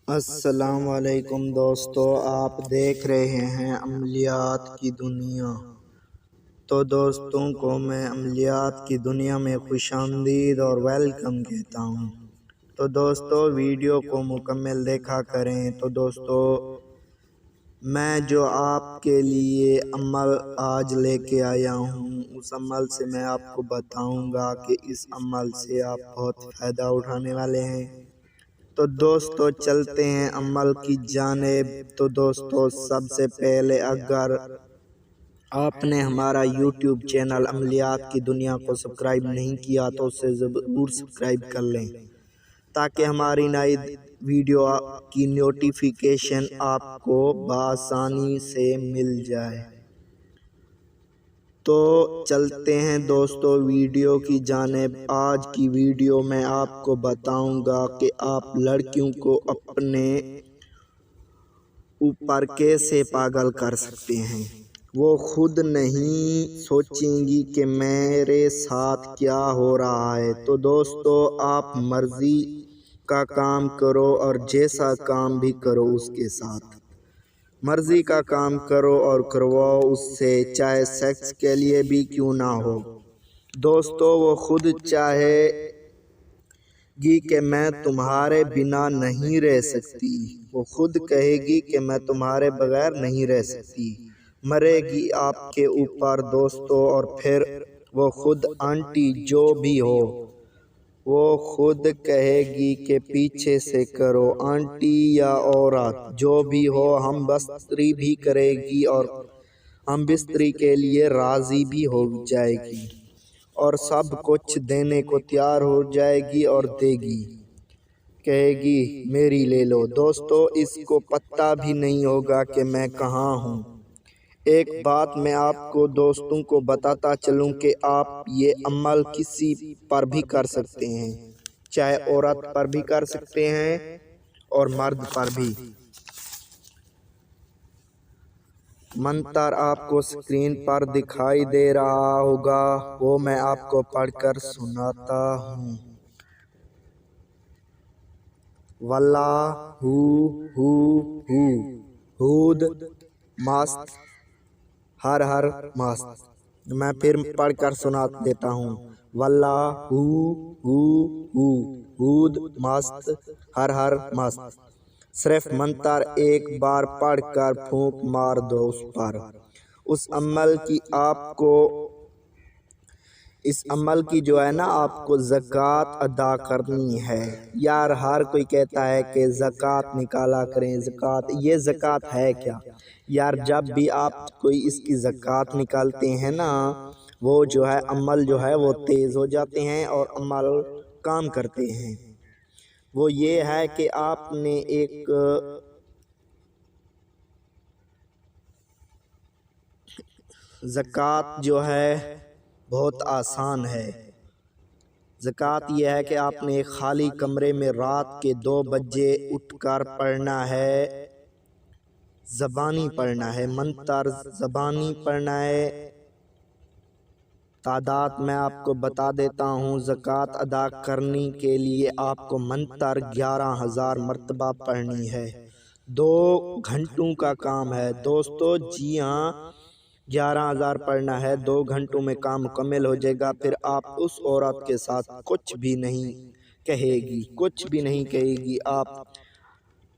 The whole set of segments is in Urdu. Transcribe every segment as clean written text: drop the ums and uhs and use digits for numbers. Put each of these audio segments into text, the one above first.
السلام علیکم دوستو، آپ دیکھ رہے ہیں عملیات کی دنیا۔ تو دوستوں کو میں عملیات کی دنیا میں خوش آمدید اور ویلکم کہتا ہوں۔ تو دوستو ویڈیو کو مکمل دیکھا کریں۔ تو دوستو میں جو آپ کے لیے عمل آج لے کے آیا ہوں، اس عمل سے میں آپ کو بتاؤں گا کہ اس عمل سے آپ بہت فائدہ اٹھانے والے ہیں۔ تو دوستو چلتے ہیں عمل کی جانب۔ تو دوستو سب سے پہلے اگر آپ نے ہمارا یوٹیوب چینل عملیات کی دنیا کو سبسکرائب نہیں کیا تو اسے ضرور سبسکرائب کر لیں تاکہ ہماری نئی ویڈیو کی نوٹیفیکیشن آپ کو بآسانی سے مل جائے۔ تو چلتے ہیں دوستو ویڈیو کی جانب۔ آج کی ویڈیو میں آپ کو بتاؤں گا کہ آپ لڑکیوں کو اپنے اوپر کیسے پاگل کر سکتے ہیں۔ وہ خود نہیں سوچیں گی کہ میرے ساتھ کیا ہو رہا ہے۔ تو دوستو آپ مرضی کا کام کرو اور جیسا کام بھی کرو اس کے ساتھ مرضی کا کام کرو اور کرواؤ اس سے، چاہے سیکس کے لیے بھی کیوں نہ ہو۔ دوستو وہ خود چاہے گی کہ میں تمہارے بنا نہیں رہ سکتی، وہ خود کہے گی کہ میں تمہارے بغیر نہیں رہ سکتی، مرے گی آپ کے اوپر دوستو۔ اور پھر وہ خود آنٹی جو بھی ہو وہ خود کہے گی کہ پیچھے سے کرو، آنٹی یا عورت جو بھی ہو ہم بستری بھی کرے گی اور ہم بستری کے لیے راضی بھی ہو جائے گی اور سب کچھ دینے کو تیار ہو جائے گی اور دے گی، کہے گی میری لے لو۔ دوستو اس کو پتہ بھی نہیں ہوگا کہ میں کہاں ہوں۔ ایک بات میں آپ کو دوستوں کو بتاتا چلوں کہ آپ یہ عمل کسی پر بھی کر سکتے ہیں، چاہے عورت پر بھی کر سکتے ہیں اور مرد پر بھی۔ منتر آپ کو سکرین پر دکھائی دے رہا ہوگا، وہ میں آپ کو پڑھ کر سناتا ہوں۔ واللہ ہود ماست ہر ہر ماست۔ میں پھر پڑھ کر سنا دیتا ہوں۔ واللہ ہود ماست ہر ہر ماست۔ صرف منتر ایک بار پڑھ کر پھونک مار دو اس پر۔ اس عمل کی جو ہے نا آپ کو زکوٰۃ ادا کرنی ہے۔ یار ہر کوئی کہتا ہے کہ زکوٰۃ نکالا کریں، زکوٰۃ، یہ زکوٰۃ ہے کیا؟ یار جب بھی آپ کوئی اس کی زکوٰۃ نکالتے ہیں نا، وہ جو ہے عمل جو ہے وہ تیز ہو جاتے ہیں اور عمل کام کرتے ہیں۔ وہ یہ ہے کہ آپ نے ایک زکوٰۃ جو ہے بہت آسان ہے۔ زکوٰۃ یہ ہے کہ آپ نے ایک خالی کمرے میں رات کے 2 بجے اٹھ کر پڑھنا ہے، زبانی پڑھنا ہے، منتر زبانی پڑھنا ہے۔ تعداد میں آپ کو بتا دیتا ہوں۔ زکوٰۃ ادا کرنے کے لیے آپ کو منتر 11,000 مرتبہ پڑھنی ہے۔ 2 گھنٹوں کا کام ہے دوستو، جی ہاں 11,000 پڑھنا ہے، 2 گھنٹوں میں کام مکمل ہو جائے گا۔ پھر آپ اس عورت کے ساتھ کچھ بھی نہیں کہے گی، کچھ بھی نہیں کہے گی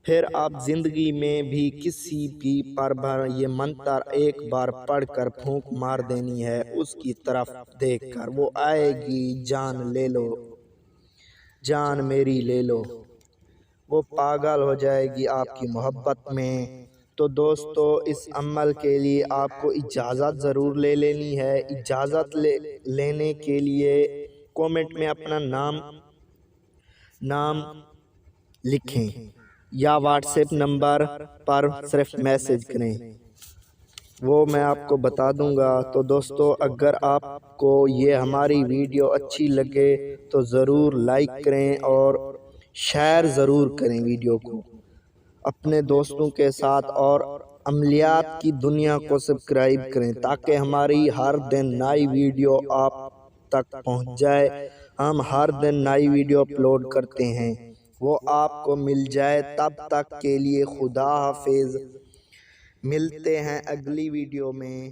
پھر آپ زندگی میں بھی کسی بھی پر یہ منتر ایک بار پڑھ کر پھونک مار دینی ہے اس کی طرف دیکھ کر، وہ آئے گی جان لے لو، جان میری لے لو، وہ پاگل ہو جائے گی آپ کی محبت میں۔ تو دوستو اس عمل کے لیے آپ کو اجازت ضرور لے لینی ہے۔ اجازت لینے کے لیے کومنٹ میں اپنا نام لکھیں یا واٹس ایپ نمبر پر صرف میسج کریں، وہ میں آپ کو بتا دوں گا۔ تو دوستو اگر آپ کو یہ ہماری ویڈیو اچھی لگے تو ضرور لائک کریں اور شیئر ضرور کریں ویڈیو کو اپنے دوستوں کے ساتھ، اور عملیات کی دنیا کو سبسکرائب کریں تاکہ ہماری ہر دن نئی ویڈیو آپ تک پہنچ جائے۔ ہم ہر دن نئی ویڈیو اپلوڈ کرتے ہیں۔ وہ آپ کو مل جائے۔ تب تک کے لیے خدا حافظ، ملتے ہیں اگلی ویڈیو میں۔